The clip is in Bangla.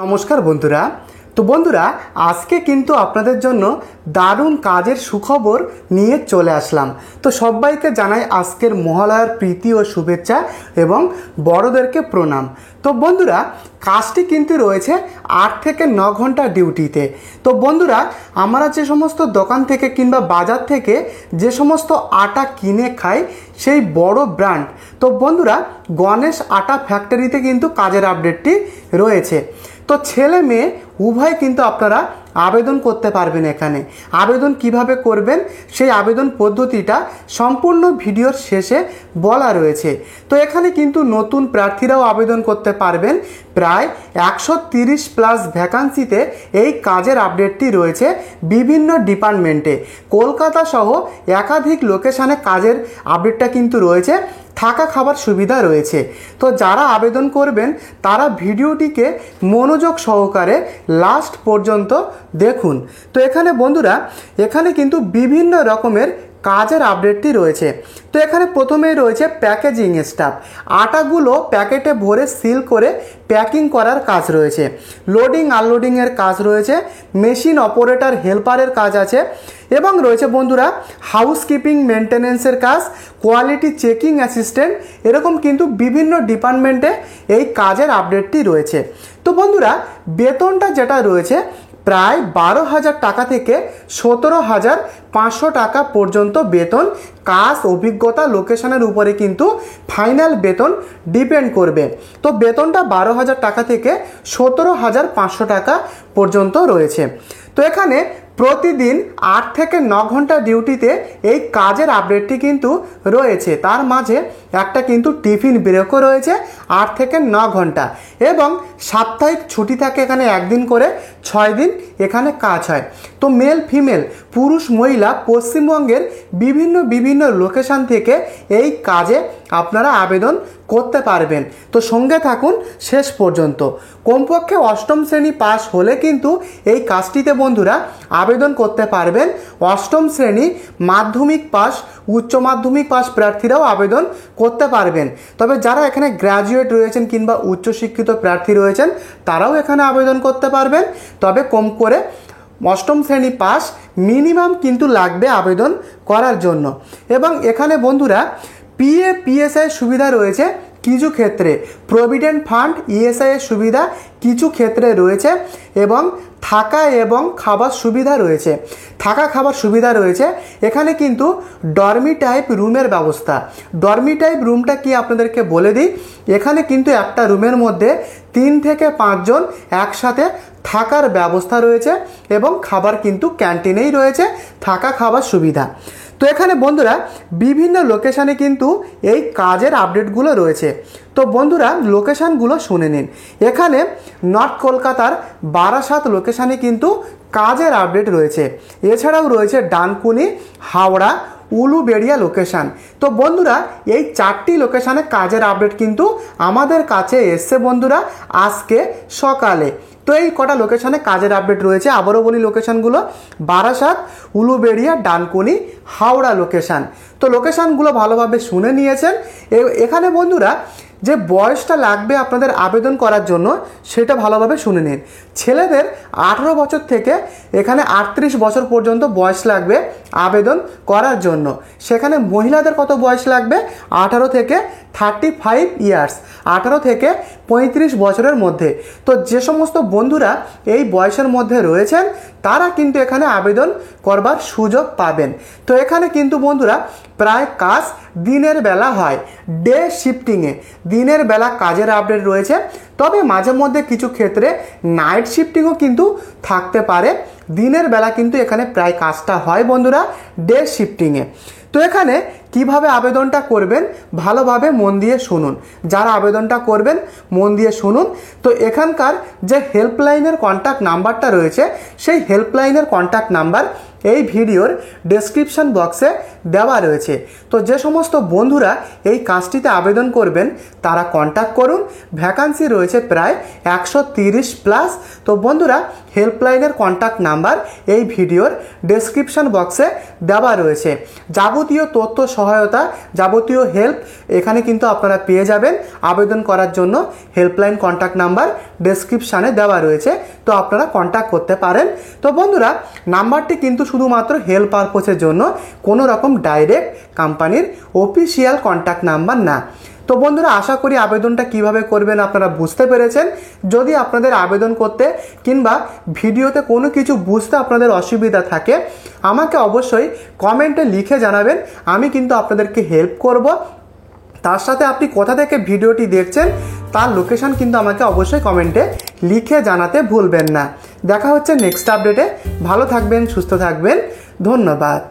नमस्कार बंधुरा। तो बंधुरा आज के किन्तु आपनादेर जन्य दारुण काजेर सुखबर निये चले आसलाम। तो सबाइके जानाई आजकेर महालयार प्रीति और शुभेच्छा एवं बड़ोदेरके प्रणाम। तो बंधुरा काजटी किन्तु रयेछे 8 থেকে 9 घंटा डिউটিते। तो बंधुरा आमरा जे समस्त दोकान थेके किंबा बाजार थेके जे समस्त आटा किने खाई सेई बड़ो ब्रांड तो बंधुरा गणेश आटा फैक्टरिते किन्तु काजेर आपडेटटी रयेछे। तो छेले मेये उभय किन्तु आपनारा आवेदन करते पारबेन। एखाने आवेदन किभाबे करबेन सेई आवेदन पद्धतिटा सम्पूर्ण भिडियोर शेषे बला रयेछे। तो एखाने किन्तु नतून प्रार्थीराও आवेदन करते पारबेन। प्राय 130 प्लस भ্যাকান্সিতে এই কাজের আপডেটটি রয়েছে বিভিন্ন ডিপার্টমেন্টে। কলকাতা সহ একাধিক লোকেশনে কাজের আপডেটটা কিন্তু রয়েছে। থাকা খাবার সুবিধা রয়েছে। তো যারা আবেদন করবেন তারা ভিডিওটিকে মনোযোগ সহকারে লাস্ট পর্যন্ত দেখুন। তো এখানে বন্ধুরা এখানে কিন্তু বিভিন্ন রকমের কাজের আপডেটটি রয়েছে। তো এখানে প্রথমেই রয়েছে প্যাকেজিং স্টাফ, আটাগুলো প্যাকেটে ভরে সিল করে প্যাকিং করার কাজ রয়েছে। লোডিং আনলোডিং এর কাজ রয়েছে। মেশিন অপারেটর হেল্পারের কাজ আছে এবং রয়েছে বন্ধুরা হাউসকিপিং মেইনটেনেন্সের কাজ, কোয়ালিটি চেকিং অ্যাসিস্ট্যান্ট, এরকম কিন্তু বিভিন্ন ডিপার্টমেন্টে এই কাজের আপডেটটি রয়েছে। তো বন্ধুরা বেতনটা যেটা রয়েছে প্রায় 12,000 টাকা থেকে 17,500 টাকা পর্যন্ত বেতন। কাজ অভিজ্ঞতা লোকেশনের উপরে কিন্তু ফাইনাল বেতন ডিপেন্ড করবে। তো বেতনটা 12,000 টাকা থেকে 17,500 টাকা পর্যন্ত রয়েছে। তো এখানে প্রতিদিন 8 থেকে 9 ঘন্টা ডিউটিতে এই কাজের আপডেটটি কিন্তু রয়েছে। তার মাঝে একটা কিন্তু টিফিন ব্রেকও রয়েছে 8 থেকে 9 ঘন্টা এবং সাপ্তাহিক ছুটি থাকে এখানে একদিন করে 6 দিন এখানে কাজ হয়। তো মেল ফিমেল পুরুষ মহিলা পশ্চিমবঙ্গের বিভিন্ন লোকেশন থেকে এই কাজে আপনারা আবেদন করতে পারবেন। তো সঙ্গে থাকুন শেষ পর্যন্ত। কমপক্ষে 8ম শ্রেণী পাস হলে কিন্তু এই কাজটিতে বন্ধুরা আবেদন করতে পারবেন। 8ম শ্রেণী মাধ্যমিক পাস উচ্চ মাধ্যমিক পাস প্রার্থীরাও আবেদন করতে পারবেন। তবে যারা এখানে গ্র্যাজুয়েট রয়েছেন কিংবা উচ্চশিক্ষিত প্রার্থী রয়েছেন তারাও এখানে আবেদন করতে পারবেন। তবে কম করে 8ম শ্রেণী পাস মিনিমাম কিন্তু লাগবে আবেদন করার জন্য। এবং এখানে বন্ধুরা পিএফ পিএসআই সুবিধা রয়েছে কিছু ক্ষেত্রে, প্রভিডেন্ট ফান্ড ইএসআই এর সুবিধা কিছু ক্ষেত্রে রয়েছে এবং থাকা এবং খাবার সুবিধা রয়েছে। থাকা খাবার সুবিধা রয়েছে। এখানে কিন্তু ডরমি টাইপ রুমের ব্যবস্থা। ডরমি টাইপ রুমটা কি আপনাদেরকে বলে দিই। এখানে কিন্তু একটা রুমের মধ্যে 3 থেকে 5 জন একসাথে থাকার ব্যবস্থা রয়েছে এবং খাবার কিন্তু ক্যান্টিনেই রয়েছে, থাকা খাবার সুবিধা। তো এখানে বন্ধুরা বিভিন্ন লোকেশানে কিন্তু এই কাজের আপডেটগুলো রয়েছে। তো বন্ধুরা লোকেশানগুলো শুনে নিন। এখানে নর্থ কলকাতার বারাসাত লোকেশানে কিন্তু কাজের আপডেট রয়েছে। এছাড়াও রয়েছে ডানকুনি, হাওড়া, উলুবেড়িয়া লোকেশান। তো বন্ধুরা এই 4টি লোকেশানে কাজের আপডেট কিন্তু আমাদের কাছে এসছে বন্ধুরা আজকে সকালে। তো এই কটা লোকেশানে কাজের আপডেট রয়েছে। আবারও বলি লোকেশানগুলো বারাসাত, উলুবেড়িয়া, ডানকুনি, হাওড়া লোকেশান। তো লোকেশানগুলো ভালোভাবে শুনে নিয়েছেন। এখানে বন্ধুরা যে বয়সটা লাগবে আপনাদের আবেদন করার জন্য সেটা ভালোভাবে শুনে নিন। ছেলেদের 18 বছর থেকে এখানে 38 বছর পর্যন্ত বয়স লাগবে আবেদন করার জন্য। সেখানে মহিলাদের কত বয়স লাগবে 18 থেকে 35 ইয়ার্স, 18 থেকে 35 বছরের মধ্যে। তো যে সমস্ত বন্ধুরা এই বয়সের মধ্যে রয়েছেন তারা কিন্তু এখানে আবেদন করবার সুযোগ পাবেন। তো এখানে কিন্তু বন্ধুরা প্রায় কাজ দিনের বেলা হয়, ডে শিফটিংয়ে দিনের বেলা কাজের আপডেট রয়েছে। তবে মাঝে মধ্যে কিছু ক্ষেত্রে নাইট শিফটিংও কিন্তু থাকতে পারে। দিনের বেলা কিন্তু এখানে প্রায় কাজটা হয় বন্ধুরা ডে শিফটিংয়ে। তো এখানে কিভাবে আবেদনটা করবেন ভালোভাবে মন দিয়ে শুনুন। যারা আবেদনটা করবেন মন দিয়ে শুনুন। তো এখানকার যে হেল্পলাইনের কন্ট্যাক্ট নাম্বারটা রয়েছে সেই হেল্পলাইনের কন্ট্যাক্ট নাম্বার এই ভিডিওর ডেসক্রিপশন বক্সে দেওয়া রয়েছে। তো যে সমস্ত বন্ধুরা এই কাজটিতে আবেদন করবেন তারা কন্ট্যাক্ট করুন। ভ্যাকান্সি রয়েছে প্রায় 130+। তো বন্ধুরা, হেল্পলাইনের কন্ট্যাক্ট নাম্বার এই ভিডিওর ডেসক্রিপশন বক্সে দেওয়া রয়েছে। যাবতীয় তথ্য সহায়তা, যাবতীয় হেল্প এখানে কিন্তু আপনারা পেয়ে যাবেন। আবেদন করার জন্য হেল্পলাইন কন্ট্যাক্ট নাম্বার ডেসক্রিপশানে দেওয়া রয়েছে, তো আপনারা কন্ট্যাক্ট করতে পারেন। তো বন্ধুরা, নাম্বারটি কিন্তু শুধুমাত্র হেল্প পারপোসের জন্য, কোনো রকম ডাইরেক্ট কোম্পানির অফিসিয়াল কন্ট্যাক্ট নাম্বার না। তো বন্ধুরা, আশা করি আবেদনটা কিভাবে করবেন আপনারা বুঝতে পেরেছেন। যদি আপনাদের আবেদন করতে কিংবা ভিডিওতে কোনো কিছু বুঝতে আপনাদের অসুবিধা থাকে, আমাকে অবশ্যই কমেন্টে লিখে জানাবেন। আমি কিন্তু আপনাদেরকে হেল্প করব। তার সাথে আপনি কোথা থেকে ভিডিওটি দেখছেন তার লোকেশন কিন্তু আমাকে অবশ্যই কমেন্টে লিখে জানাতে ভুলবেন না। দেখা হচ্ছে নেক্সট আপডেটে। ভালো থাকবেন, সুস্থ থাকবেন। ধন্যবাদ।